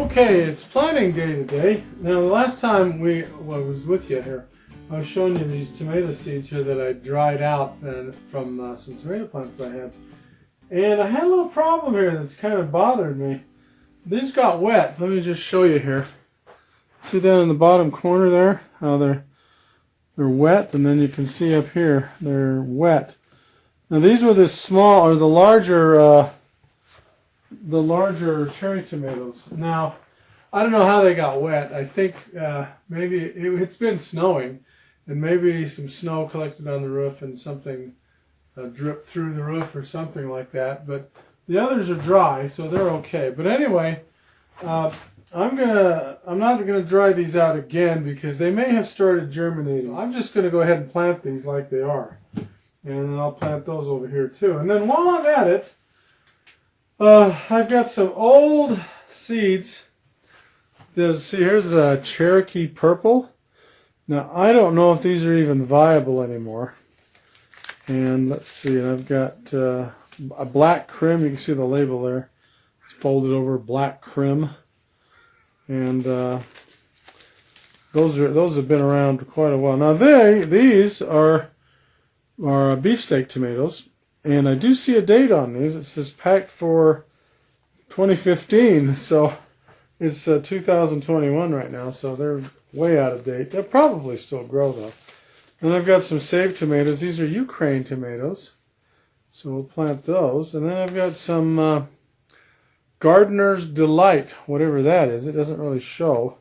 Okay, it's planting day today. Now, the last time I was with you here, I was showing you these tomato seeds here that I dried out from some tomato plants I had. And I had a little problem here that's kind of bothered me. These got wet. Let me just show you here. See down in the bottom corner there how they're wet, and then you can see up here they're wet. Now these were the small or the larger cherry tomatoes. Now I don't know how they got wet. I think maybe it's been snowing, and maybe some snow collected on the roof and something dripped through the roof or something like that. But the others are dry, so they're okay. But anyway, I'm not gonna dry these out again because they may have started germinating. I'm just gonna go ahead and plant these like they are, and then I'll plant those over here too. And then while I'm at it, I've got some old seeds. Here's a Cherokee Purple. Now I don't know if these are even viable anymore. And let's see, I've got a black Crim. You can see the label there. It's folded over, black Crim. And those have been around for quite a while. Now these are beefsteak tomatoes, and I do see a date on these. It says packed for 2015, so it's 2021 right now, so they're way out of date. They'll probably still grow though. And I've got some saved tomatoes. These are Ukraine tomatoes, so we'll plant those. And then I've got some Gardener's Delight, whatever that is. It doesn't really show.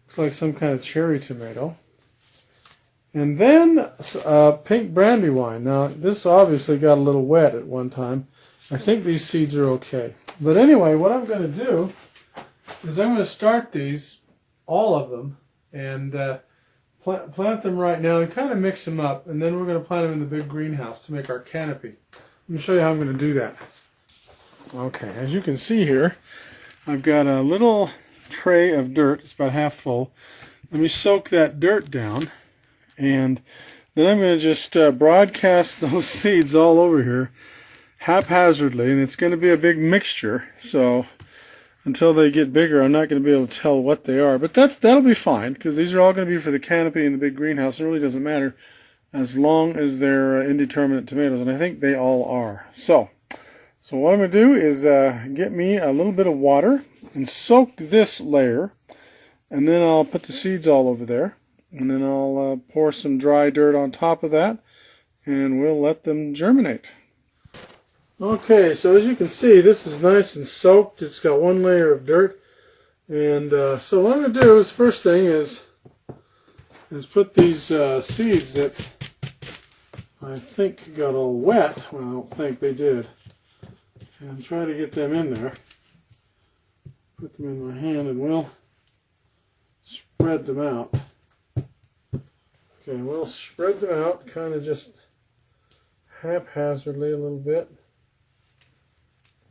Looks like some kind of cherry tomato. And then pink brandywine. Now this obviously got a little wet at one time. I think these seeds are okay. But anyway, what I'm going to do is I'm going to start these, all of them, and plant them right now and kind of mix them up, and then we're going to plant them in the big greenhouse to make our canopy. Let me show you how I'm going to do that. Okay, as you can see here, I've got a little tray of dirt. It's about half full. Let me soak that dirt down, and then I'm going to just broadcast those seeds all over here haphazardly, and it's going to be a big mixture, so until they get bigger, I'm not going to be able to tell what they are. But that'll be fine, because these are all going to be for the canopy in the big greenhouse. It really doesn't matter as long as they're indeterminate tomatoes, and I think they all are. So what I'm going to do is get me a little bit of water and soak this layer, and then I'll put the seeds all over there, and then I'll pour some dry dirt on top of that, and we'll let them germinate. Okay, so as you can see, this is nice and soaked. It's got one layer of dirt. And so what I'm going to do is, first thing is put these seeds that I think got all wet. Well, I don't think they did. And try to get them in there. Put them in my hand and we'll spread them out. Okay, we'll spread them out kind of just haphazardly a little bit.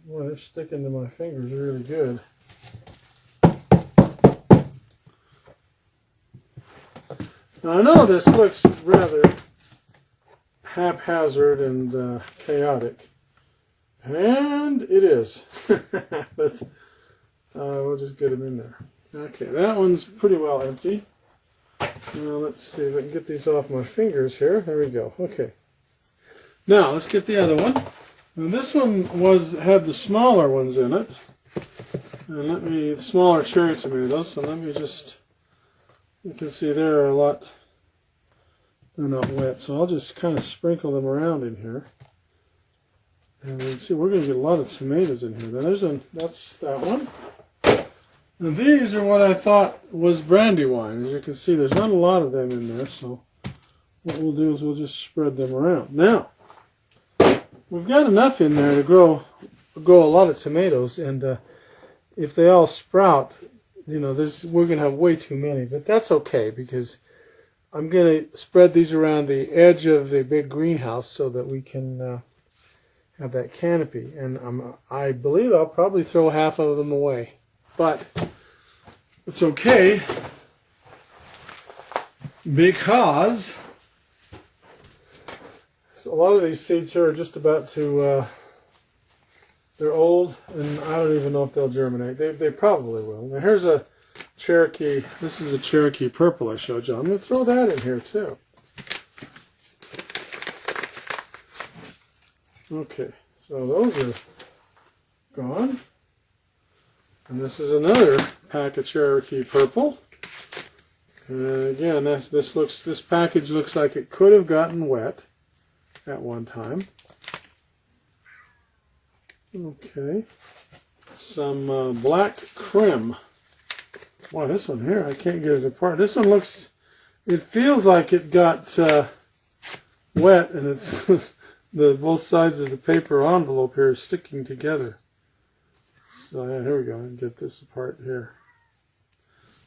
Boy, they're sticking to my fingers really good. Now I know this looks rather haphazard and chaotic, and it is, but we'll just get them in there. Okay, that one's pretty well empty. Now let's see if I can get these off my fingers here. There we go. Okay. Now let's get the other one. And this one had the smaller ones in it, and smaller cherry tomatoes. And let me just, you can see they're not wet, so I'll just kind of sprinkle them around in here. And you can see we're going to get a lot of tomatoes in here. Then that's that one. And these are what I thought was brandywine. As you can see, there's not a lot of them in there, so what we'll do is we'll just spread them around. Now, we've got enough in there to grow a lot of tomatoes, and if they all sprout, we're going to have way too many. But that's okay, because I'm going to spread these around the edge of the big greenhouse so that we can have that canopy. And I believe I'll probably throw half of them away, but it's okay because a lot of these seeds here are just about to They're old, and I don't even know if they'll germinate. They probably will. Now here's a Cherokee. This is a Cherokee purple I showed you. I'm going to throw that in here too. Okay, so those are gone. And this is another pack of Cherokee purple. And again, this package looks like it could have gotten wet at one time. Okay, some black crim. Wow, this one here, I can't get it apart. This one looks, it feels like it got wet, and it's both sides of the paper envelope here is sticking together. So yeah, here we go. I can get this apart here.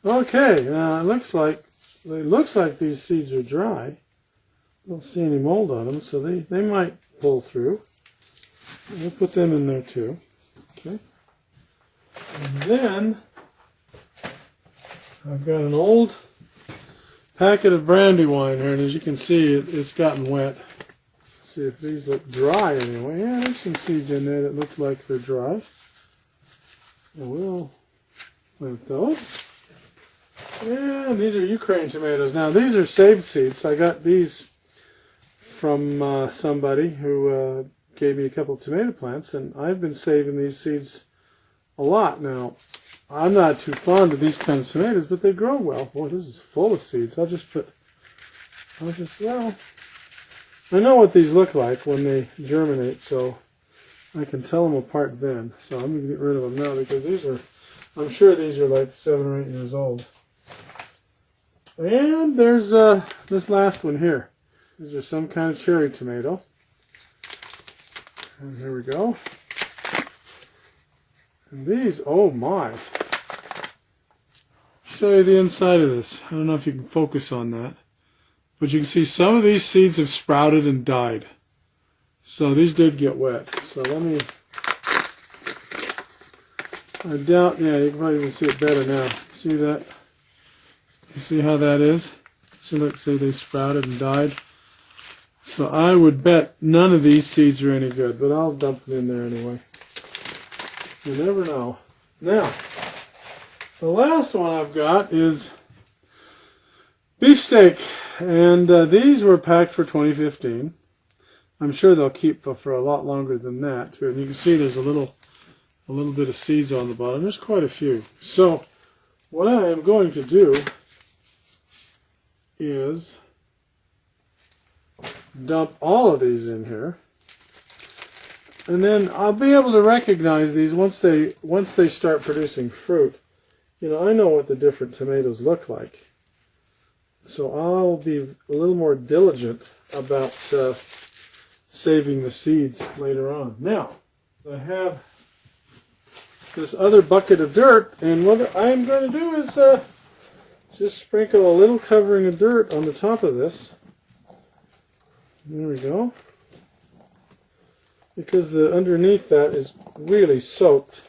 Okay, it looks like these seeds are dry. Don't see any mold on them, so they might pull through. We'll put them in there too. Okay. And then I've got an old packet of brandy wine here, and as you can see, it's gotten wet. Let's see if these look dry anyway. Yeah, there's some seeds in there that look like they're dry. So we'll plant those. And these are Ukraine tomatoes. Now, these are saved seeds. I got these from somebody who gave me a couple of tomato plants, and I've been saving these seeds a lot. Now, I'm not too fond of these kind of tomatoes, but they grow well. Boy, this is full of seeds. Well, I know what these look like when they germinate, so I can tell them apart then. So I'm going to get rid of them now because I'm sure these are like 7 or 8 years old. And there's this last one here. These are some kind of cherry tomato. And here we go. And these, oh my. Show you the inside of this. I don't know if you can focus on that. But you can see some of these seeds have sprouted and died. So these did get wet. So let me, I doubt, yeah, you can probably even see it better now. See that? You see how that is? So let's say they sprouted and died. So I would bet none of these seeds are any good, but I'll dump them in there anyway. You never know. Now, the last one I've got is beefsteak, and these were packed for 2015. I'm sure they'll keep for a lot longer than that too. And you can see there's a little bit of seeds on the bottom. There's quite a few. So what I am going to do is dump all of these in here, and then I'll be able to recognize these once they start producing fruit. You know, I know what the different tomatoes look like, so I'll be a little more diligent about saving the seeds later on. Now, I have this other bucket of dirt, and what I'm going to do is just sprinkle a little covering of dirt on the top of this. There we go. Because the underneath that is really soaked.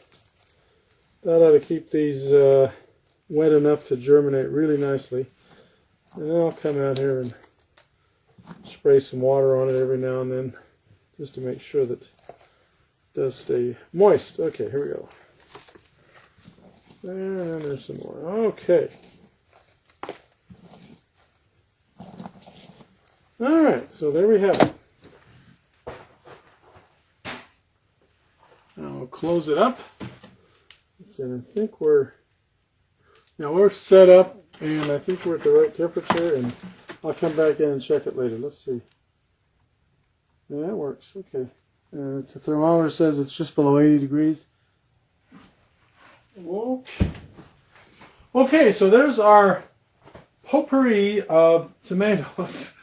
That ought to keep these wet enough to germinate really nicely. And then I'll come out here and spray some water on it every now and then, just to make sure that it does stay moist. Okay, here we go. There, and there's some more. Okay. Alright, so there we have it. Now we'll close it up. And I think we're set up, and I think we're at the right temperature, and I'll come back in and check it later. Let's see. Yeah, that works. Okay. The thermometer says it's just below 80 degrees. Okay, so there's our potpourri of tomatoes.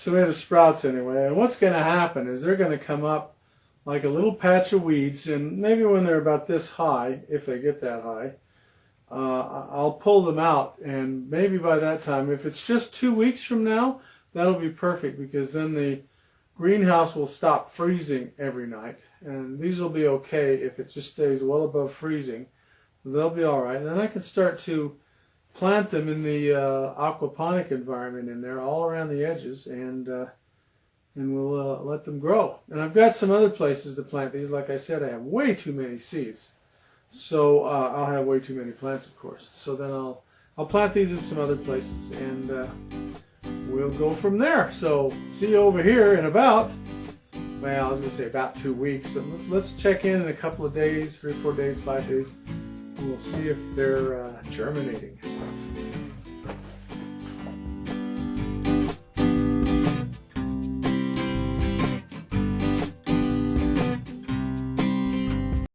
Tomato sprouts anyway, and what's going to happen is they're going to come up like a little patch of weeds, and maybe when they're about this high, if they get that high, I'll pull them out, and maybe by that time, if it's just 2 weeks from now, that'll be perfect, because then the greenhouse will stop freezing every night, and these will be okay if it just stays well above freezing. They'll be all right. And then I can start to plant them in the aquaponic environment in there, all around the edges, and and we'll let them grow. And I've got some other places to plant these. Like I said, I have way too many seeds, so I'll have way too many plants, of course. So then I'll plant these in some other places, and we'll go from there. So see you over here in about, well, I was going to say about 2 weeks, but let's check in a couple of days, 3 or 4 days, 5 days, and we'll see if they're germinating.